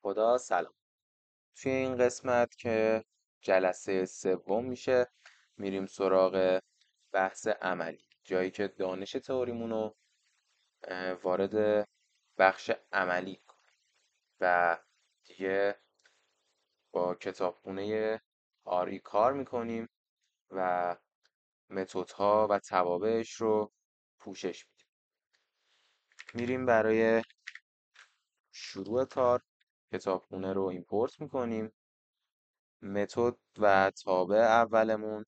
خدا سلام. توی این قسمت که جلسه سوم میشه میریم سراغ بحث عملی، جایی که دانش تئوریمون رو وارد بخش عملی کنیم و دیگه با کتابخونه آری کار میکنیم و متدها و توابعش رو پوشش میدیم. میریم برای شروع کار کتابخونه رو ایمپورت میکنیم. متد و تابع اولمون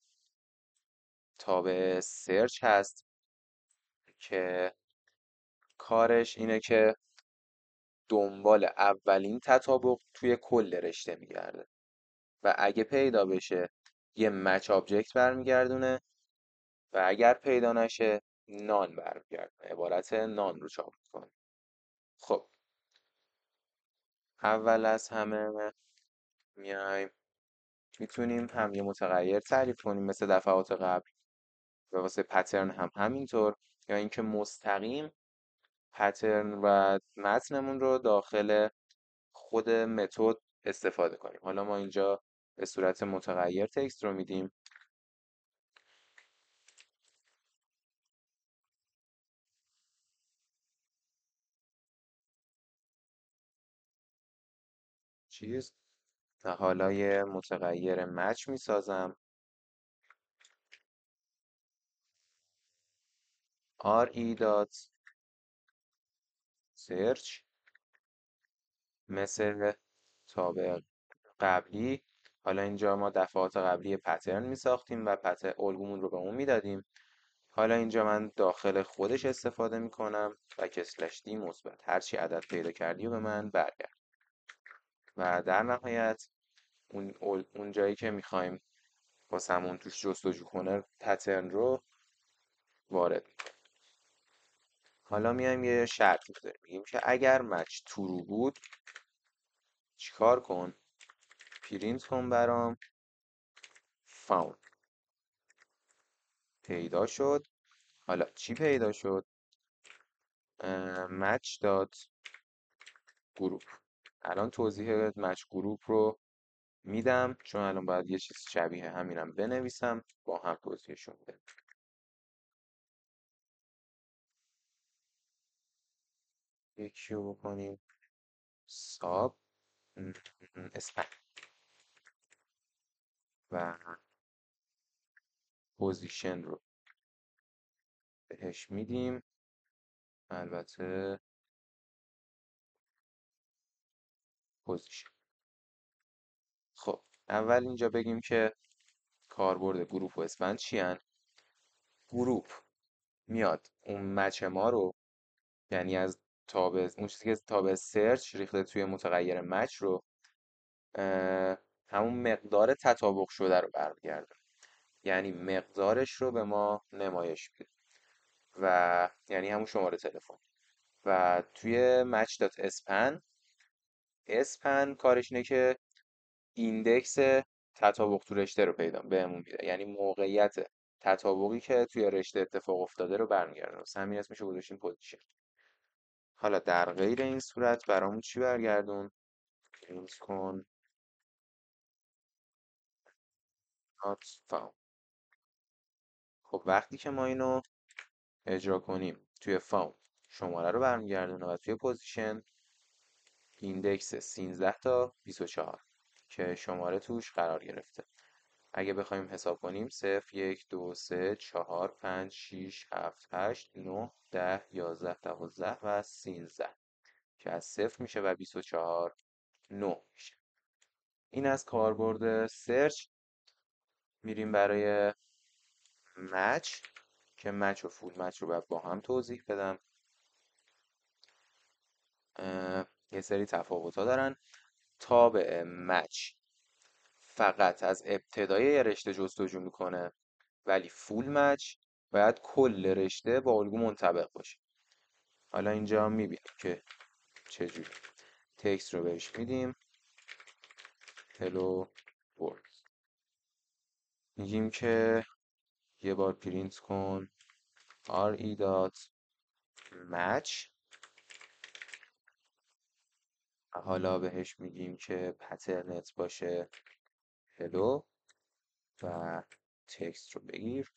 تابع سرچ هست که کارش اینه که دنبال اولین تطابق توی کل رشته میگرده و اگه پیدا بشه یه مچ آبجکت برمیگردونه و اگر پیدا نشه نان برمیگردونه، عبارت نان رو چاپ میکنه. خب اول از همه میایم میتونیم هم یه متغیر تعریف کنیم مثل دفعات قبل و واسه پترن هم همینطور، یا اینکه مستقیم پترن و متنمون رو داخل خود متد استفاده کنیم. حالا ما اینجا به صورت متغیر تکست رو میدیم. چیز و حالا یه متغیر مچ میسازم re dot search مثل تابع قبلی. حالا اینجا ما دفعات قبلی پترن میساختیم و الگومون رو به اون میدادیم. حالا اینجا من داخل خودش استفاده میکنم و که اسلش دی مثبت، هرچی عدد پیدا کردی و به من برگرد. و در نهایت اون جایی که میخوایم واسمون توش جستجو کنه پترن رو وارد میکنیم. حالا میایم یه شرط میذاریم، میگیم که اگر مچ ترو بود چیکار کن؟ پرینت کن برام فاوند. پیدا شد. حالا چی پیدا شد؟ مچ داد گروپ. الان توضیح مچ گروپ رو میدم چون الان باید یه چیز شبیه همینم بنویسم با هم توضیحشون بدم. یکی رو بکنیم ساب اسپن و پوزیشن رو بهش میدیم. البته پوزیشن. خب اول اینجا بگیم که کاربرد گروپ و اسپند چی هن؟ گروپ میاد اون مچ ما رو، یعنی از تابع اون چیزی که تابع سرچ ریخته توی متغیر مچ رو، همون مقدار تطابق شده رو برمیگرده، یعنی مقدارش رو به ما نمایش میده و یعنی همون شماره تلفن. و توی match دات اسپن کارش اینه که ایندکس تطابق تو رشته رو پیدا بهمون میده، یعنی موقعیت تطابقی که توی رشته اتفاق افتاده رو برمیگردونه. واسه همین اسمش رو گذاشتیم پوزیشن. حالا در غیر این صورت برامون چی برگردون؟ پرینت کن not found. خب وقتی که ما اینو اجرا کنیم توی فاوند شماره رو برمیگردونه و توی پوزیشن ایندکس 13 تا 24 که شماره توش قرار گرفته. اگه بخوایم حساب کنیم 0 1 2 3 4 5 6 7 8 9 10 11 12 و 13 که از 0 میشه و 24 9 میشه. این از کاربرد سرچ. میریم برای مچ که مچ و فول مچ رو باید با هم توضیح بدم. یه سری تفاوت ها دارن. تابع مچ فقط از ابتدای یه رشته جستجو میکنه، ولی فول مچ باید کل رشته با الگو منطبق باشه. حالا اینجا میبینیم که چجوری. تکست رو بهش میدیم hello world. میگیم که یه بار پرینت کن re dot match حالا بهش میگیم که پترنت باشه هلو و تکست رو بگیر.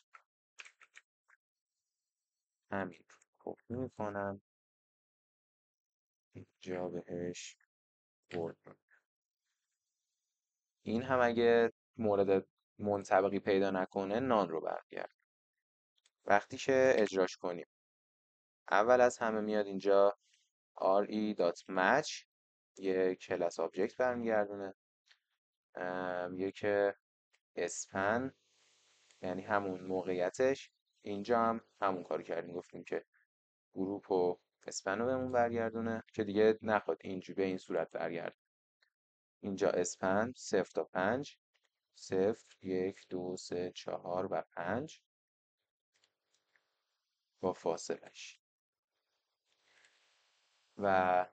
همین کپی میکنم اینجا بهش ورد. این هم اگه مورد منطبقی پیدا نکنه نان رو برگرد. وقتی که اجراش کنیم اول از همه میاد اینجا re.match یه کلاس آبجکت برمیگردونه. میگه که اسپن یعنی همون موقعیتش. اینجا هم همون کاری کردیم، گفتیم که گروپ و اسپن رو بهمون برگردونه که دیگه نخواد اینجوری به این صورت برگرد. اینجا اسپن 0 تا 5، 0 1 2 3 4 و 5 با فاصلش. و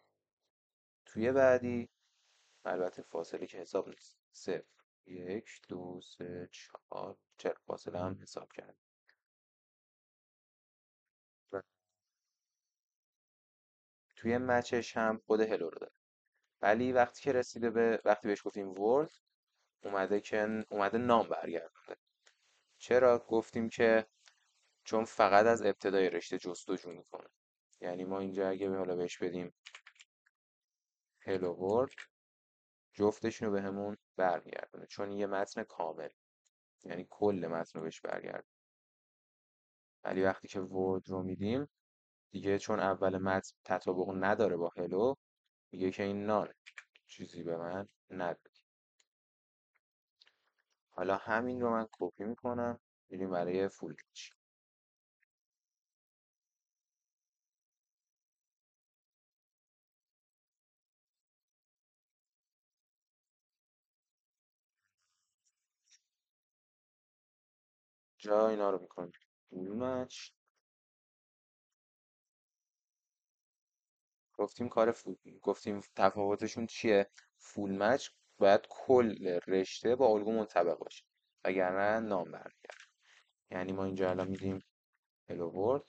توی بعدی البته فاصله که حساب نیست، 0 1 2 3 4 چرا فاصله هم حساب کرد. و توی مچش هم خود هلو رو داره، ولی وقتی که رسیده به وقتی بهش گفتیم ورد اومده نام برگردونده. چرا گفتیم که چون فقط از ابتدای رشته جستجو میکنه. یعنی ما اینجا اگه به حالا بهش بدیم hello world جفتشون رو بهمون برمیگردونه، چون یه متن کامل یعنی کل متن رو بهش برگرد. ولی وقتی که ورد رو میدیم دیگه چون اول متن تطابق نداره با هلو، میگه که این نان چیزی به من نداد. حالا همین رو من کپی میکنم میریم برای فول پیچ. جا اینا رو میکنیم فول مچ. گفتیم تفاوتشون چیه؟ فول مچ باید کل رشته با الگو منطبق باشه وگرنه نام برمیگرده. یعنی ما اینجا الان میدیم هلو ورد،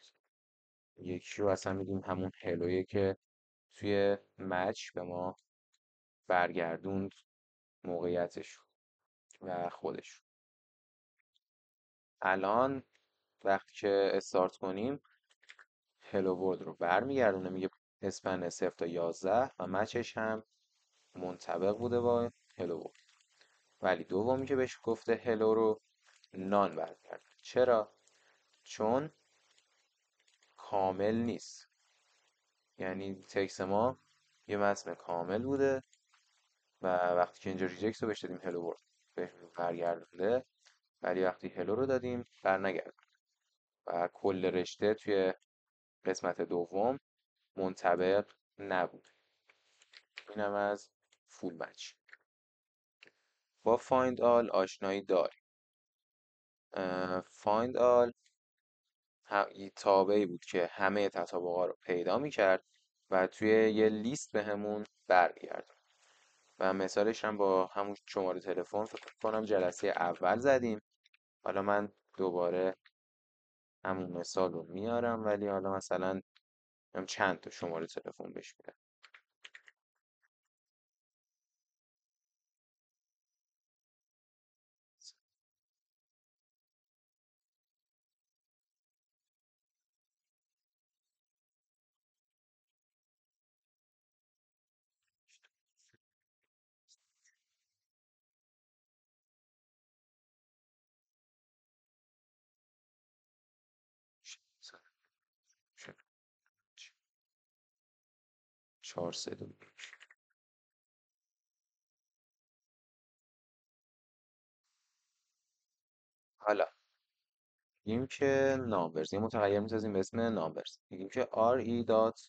یکی رو اصلا میدیم همون هلویه که توی مچ به ما برگردوند موقعیتش و خودش. الان وقتی که استارت کنیم هلو ورد رو برمیگردونه، میگه اسپن 0 تا 11 و مچش هم منطبق بوده با هلو ورد. ولی دومی که بهش گفته هلو رو نان برگرد. چرا؟ چون کامل نیست. یعنی تکس ما یه متن کامل بوده و وقتی که اینجا ریجکت رو بهش دادیم هلو ورد بهش برگردونده، ولی وقتی هلو رو دادیم برنگرد و کل رشته توی قسمت دوم منطبق نبود. اینم از فول مچ. با فایند آل آشنایی داریم. فایند آل تابعی بود که همه تطابقا رو پیدا میکرد و توی یه لیست به همون برمیگرد. و مثالش هم با همون شماره تلفن فکر کنم جلسه اول زدیم. حالا من دوباره همون مثال رو میارم، ولی حالا مثلا هم چند تا شماره تلفن بهش میدم. چهار سه دو. حالا میگیم که نامبرز یه متغیر میسازیم به اسم نامبرز. میگیم که re dot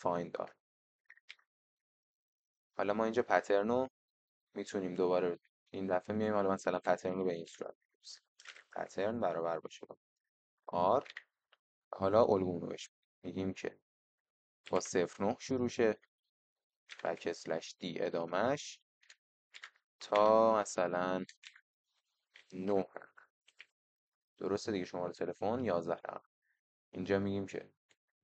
find all. حالا ما اینجا پترن رو میتونیم دوباره این دفعه میایم حالا مثلا پترن رو به این صورت بنویسیم. پترن برابر باشه با r. حالا الگومون رو بهش میگیم که با 09 شروع شه بک دی ادامهش تا مثلا 9. درسته دیگه شماره تلفن 11 رقم. اینجا میگیم که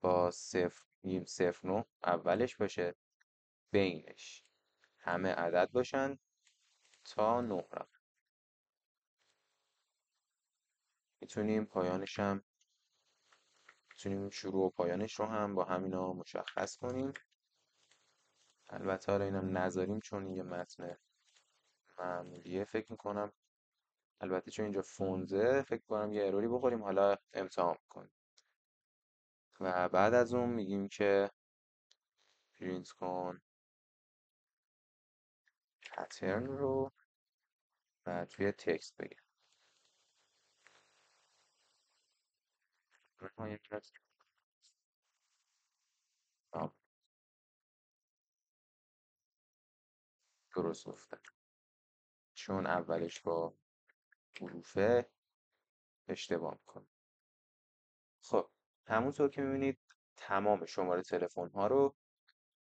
با 0 میگیم 09 اولش باشه بینش همه عدد باشن تا 9 رقم. میتونیم پایانش هم میتونیم شروع و پایانش رو هم با همینا مشخص کنیم. البته حالا اینم نذاریم چون یه متن معمولیه فکر میکنم. البته چون اینجا فونزه فکر کنم یه اروری بخوریم، حالا امتحان کنیم. و بعد از اون میگیم که پرینت کن پترن رو و توی تکست بگیم. درست گفتم چون اولش با حروفه اشتباه میکنه. خب همونطور که میبینید تمام شماره تلفن ها رو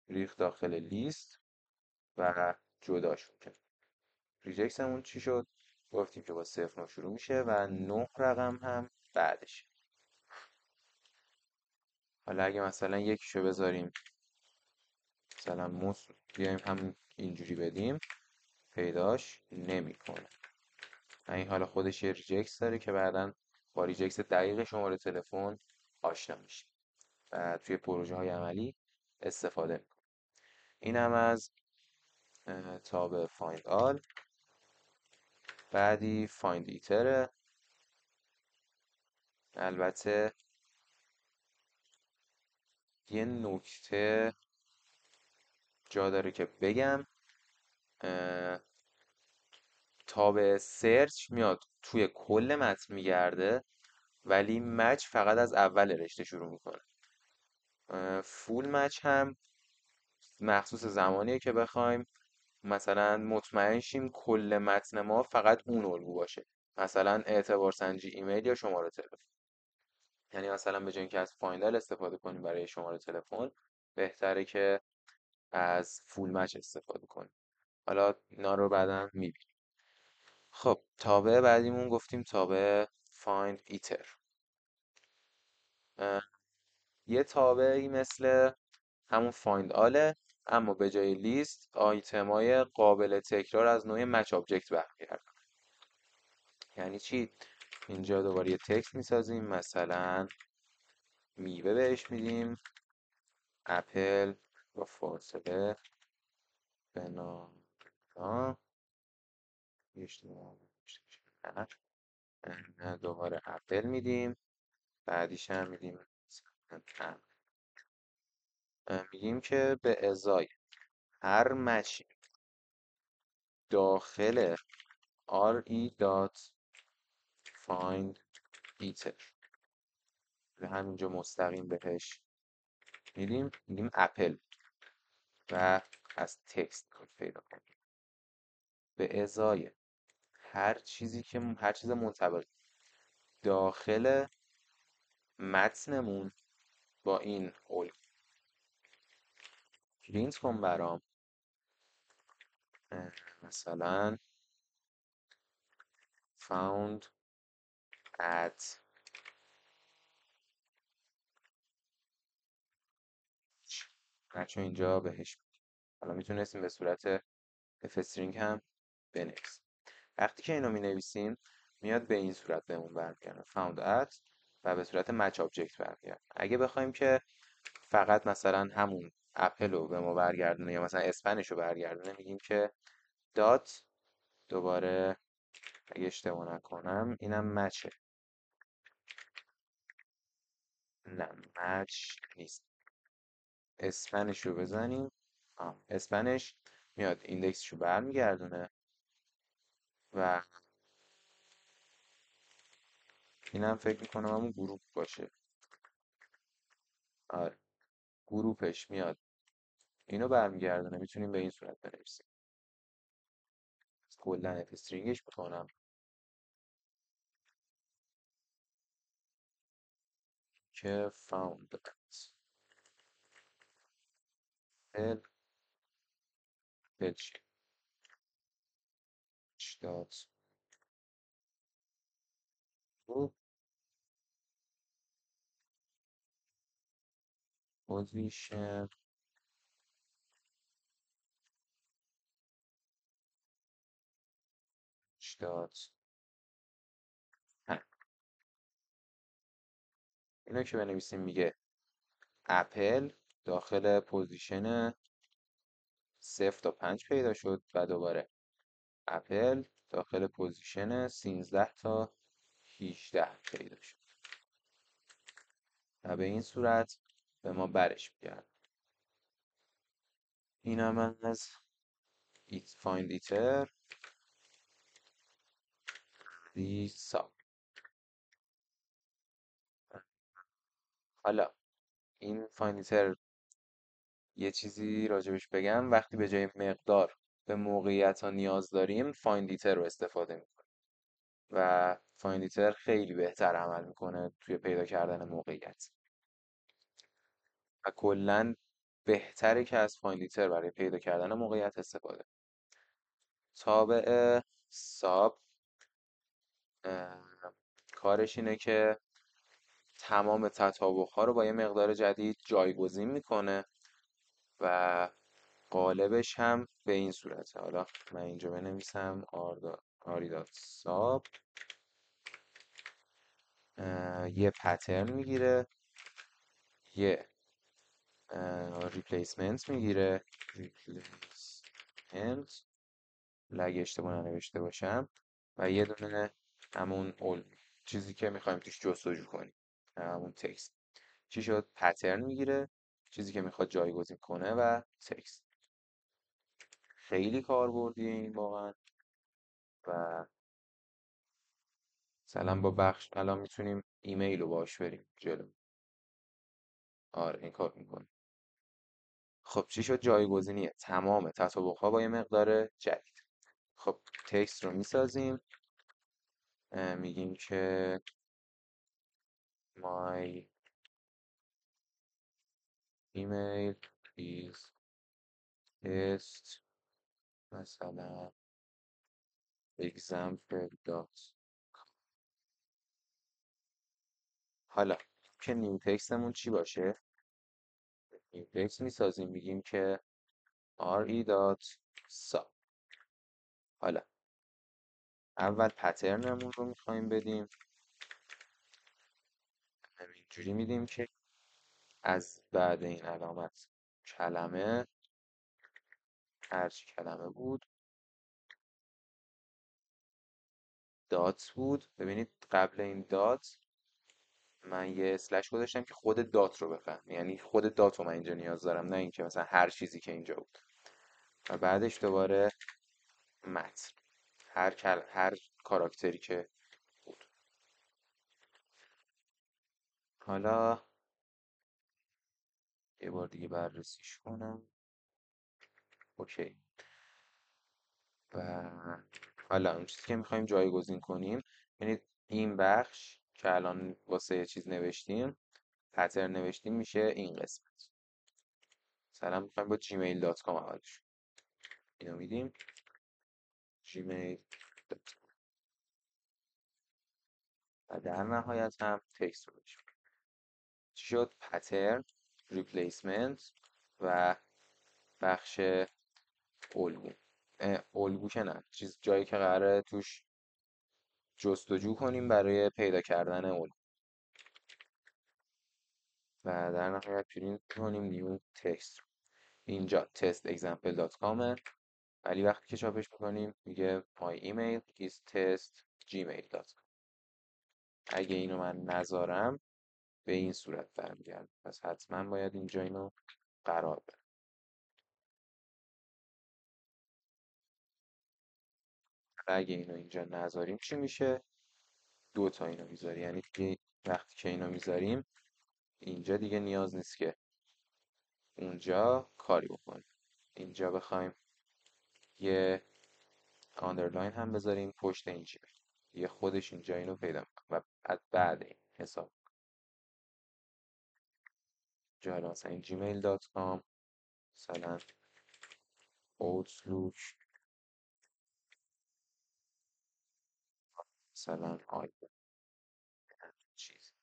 ریخت داخل لیست و جداشون کرد. ریجکسمون چی شد؟ گفتیم که با 09 شروع میشه و 9 رقم هم بعدش. حالا اگه مثلا یکیشو بذاریم مثلا بیایم هم اینجوری بدیم پیداش نمیکنه. این حالا خودش یه ریجکس داره که بعدا با ریجکس دقیق شماره تلفن آشنا میشه و توی پروژه های عملی استفاده میکنه. این هم از تاب فایند آل. بعدی فایند ایتره. البته یه نکته جا داره که بگم، تاب سرچ میاد توی کل متن میگرده ولی مچ فقط از اول رشته شروع میکنه. فول مچ هم مخصوص زمانیه که بخوایم مثلا مطمئن شیم کل متن ما فقط اون الگو باشه، مثلا اعتبار سنجی ایمیل یا شماره تلفن. یعنی مثلا به جای اینکه از فایندال استفاده کنیم برای شماره تلفن، بهتره که از فول مچ استفاده کنیم. حالا اینا رو بعدا میبینیم. خب تابع بعدیمون گفتیم تابع find ایتر. یه تابعی مثل همون فایند آله، اما به جای لیست آیتمای قابل تکرار از نوع مچ آبجکت برمیگردن. یعنی چی؟ اینجا دوباره یه تکست میسازیم، مثلا میوه بهش میدیم اپل با فاصله بنانا دوباره اپل میدیم، بعدیش هم میدیم میگیم که به ازای هر مچی داخل re.find ایتر و همینجا مستقیم بهش میگیم اپل و از تکست پیدا کنیم به ازای هر چیز منطبق داخل متنمون با این الگو. پرینت کن برام مثلا found at بچه اینجا بهش حالا میتونستیم به صورت استرینگ هم بنویسیم. وقتی که اینو می نویسیم میاد به این صورت بهمون برمیگرده found at و به صورت match object برمیگرده. اگه بخوایم که فقط مثلا همون اپل رو به ما برگردونه یا مثلا اسپنش رو برگردونه میگیم که دات دوباره اگه اشتباه نکنم اینم مچه. نه مچ نیست، اسپنش رو بزنیم اسپنش میاد ایندکسش رو برمیگردونه و اینم فکر میکنم همون گروپ باشه. آره گروپش میاد اینو برمیگردونه. میتونیم به این صورت بنویسیم. کلا استرینگش میکنم که found ال بچی دات رو پوزیشن دات اینو که بنویسیم میگه اپل داخل پوزیشن 0 تا 5 پیدا شد و دوباره اپل داخل پوزیشن 13 تا 18 پیدا شد و به این صورت به ما برش میگرد. این هم از find iter sub. حالا این find iter یه چیزی راجبش بگم، وقتی به جای مقدار به موقعیت ها نیاز داریم find iter رو استفاده میکنیم و find iter خیلی بهتر عمل میکنه توی پیدا کردن موقعیت و کلا بهتره که از find iter برای پیدا کردن موقعیت استفاده. تابع ساب کارش اینه که تمام تطابق ها رو با یه مقدار جدید جایگزین میکنه و قالبش هم به این صورته. حالا من اینجا بنویسم آری دات ساب یه پترن میگیره، یه ریپلیسمنت میگیره، ریپلیسمنت اگه اشتباه ننوشته باشم، و یه دونه همون چیزی که میخوایم توش جستجو کنیم، همون تکست. چی شد؟ پترن میگیره، چیزی که میخواد جایگزین کنه، و تکست. خیلی کاربردیه این واقعا و مثلا با بخش الان میتونیم ایمیل رو باش بریم جلو. آره این کار میکنه. خب چی شد؟ جایگزینیه تمام تطابق ها با یه مقدار جدید. خب تکست رو میسازیم، میگیم که my email is test مثلا example dot. حالا که نیو تکستمون چی باشه؟ نیو تکست میسازیم، میگیم که re dot sub. حالا اول پترنمون رو میخوایم بدیم، همینجوری میدیم که از بعد این علامت کلمه، هرچی کلمه بود، دات بود. ببینید قبل این دات من یه اسلش گذاشتم که خود دات رو بفهم، یعنی خود دات رو من اینجا نیاز دارم، نه اینکه مثلا هر چیزی که اینجا بود. و بعدش دوباره متن، هر کاراکتری که بود. حالا یه بار دیگه بررسیش کنم. اوکی. و حالا اون چیزی که میخوایم جایگزین کنیم، یعنی این بخش که الان واسه یه چیز نوشتیم، پترن نوشتیم، میشه این قسمت. مثلا میخوایم با gmail.com اولش اینو میدیم gmail.com و در نهایت هم تکست رو بشیم. چی شد؟ پترن، ریپلیسمنت و بخش الگو. الگو که نه، جایی که قراره توش جستجو کنیم برای پیدا کردن الگو. و در نهایت پرینت کنیم نیو تکست. اینجا test example.com، ولی وقتی که چاپش میکنیم میگه my email is test gmail.com. اگه اینو من نذارم به این صورت برمیگرده، پس حتما باید اینجا اینو قرار بدم. اگه اینو اینجا نذاریم چی میشه؟ 2 تا اینو میذاری، یعنی دیگه وقتی که اینو میذاریم اینجا دیگه نیاز نیست که اونجا کاری بکنیم. اینجا بخوایم یه آندرلاین هم بذاریم پشت این جیمیل، یه خودش اینجا اینو پیدا میکنه و بعد این حساب جا مثلا این gmail.com مثلا outlook مثلا چیز.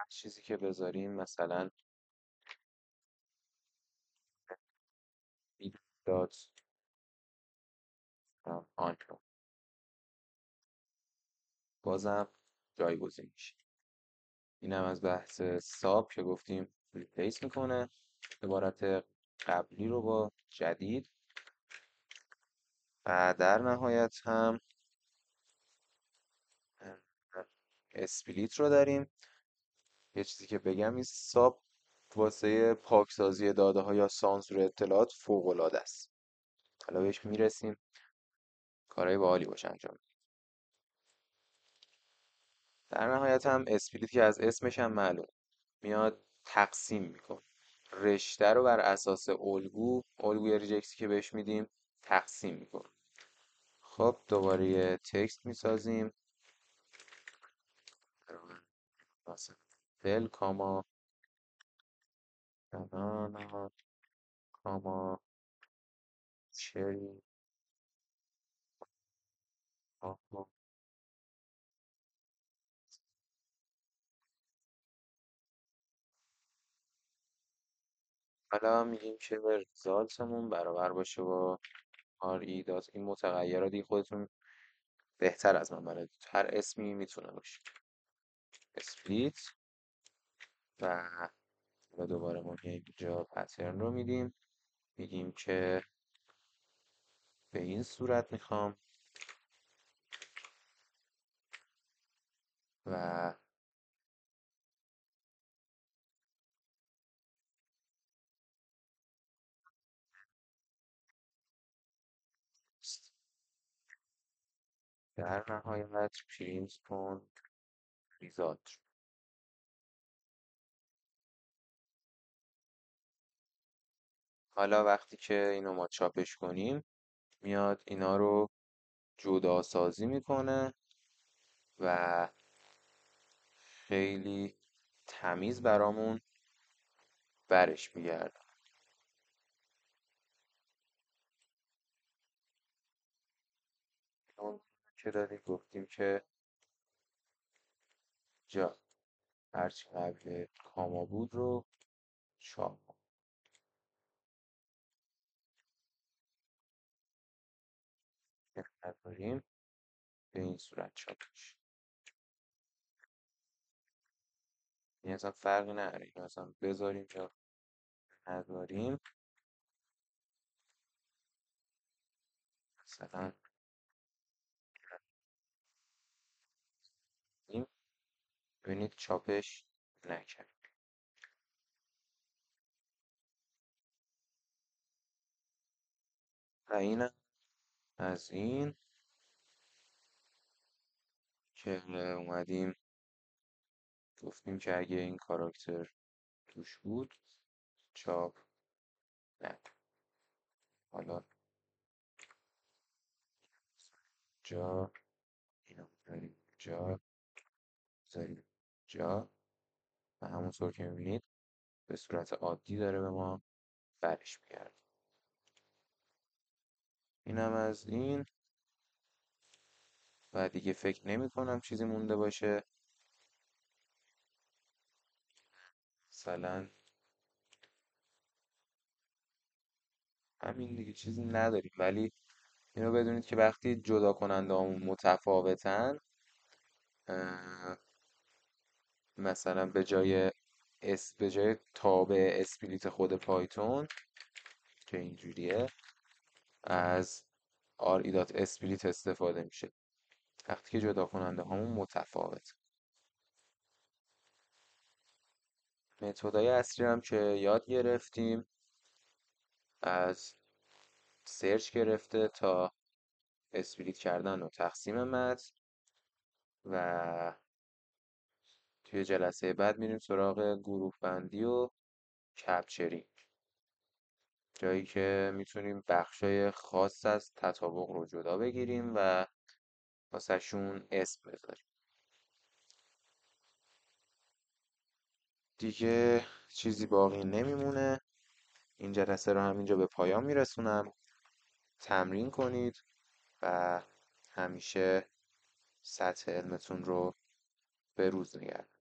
چیزی که بذاریم مثلا داد آن رو بازم جایگزین میشه. این هم از بحث ساب که گفتیم ریپلیس میکنه عبارت قبلی رو با جدید. و در نهایت هم اسپلیت رو داریم. یه چیزی که بگم این ساب واسه پاکسازی داده ها یا سانسور اطلاعات فوق العاده است. حالا بهش میرسیم، کارهای باحالی باشه انجام میدیم. در نهایت هم اسپلیت که از اسمش هم معلوم میاد تقسیم میکنه رشته رو بر اساس الگوی ریجکتی که بهش میدیم تقسیم میکنه. خب دوباره یه تکست میسازیم مثلا دل کاما بنانا کاما چری کاما. حالا میگیم که ریزالتمون برابر باشه با آر ای دات. این متغیر دیگه خودتون بهتر از من بلدید، هر اسمی میتونه باشه. اسپلیت و دوباره ما اینجا پترن رو میدیم، میگیم که به این صورت میخوام و در نهایت پرینت کن ریزالت. حالا وقتی که اینو ما چاپش کنیم میاد اینا رو جدا سازی میکنه و خیلی تمیز برامون برش میگرده. اون که داریم گفتیم که جا هرچی قبل کاما بود رو چاپ کنیم به این صورت چاپ میشه. این اصلا فرقی نداره، این اصلا بذاریم یا نذاریم. مثلا این ببینید چاپش نکرد. و این از این که اومدیم گفتیم که اگه این کاراکتر توش بود چاپ نکن. حالا جا اینو بذاریم جا، بذاریم جا و همونطور که میبینید به صورت عادی داره به ما برش میگرده. اینم از این و دیگه فکر نمی کنم چیزی مونده باشه. مثلا همین دیگه، چیزی نداریم. ولی اینو بدونید که وقتی جدا کننده همون متفاوتن، مثلا به جای تابع اسپلیت خود پایتون که اینجوریه از ری دات اسپلیت استفاده میشه وقتی که جدا کننده همون متفاوت. متدای اصلی هم که یاد گرفتیم، از سرچ گرفته تا اسپلیت کردن و تقسیم متن و توی جلسه بعد میریم سراغ گروه بندی و کپچرینگ، جایی که میتونیم بخشای خاص از تطابق رو جدا بگیریم و واسهشون اسم بذاریم. دیگه چیزی باقی نمیمونه. این جلسه رو همینجا به پایان میرسونم. تمرین کنید و همیشه سطح علمتون رو به روز نگردونید.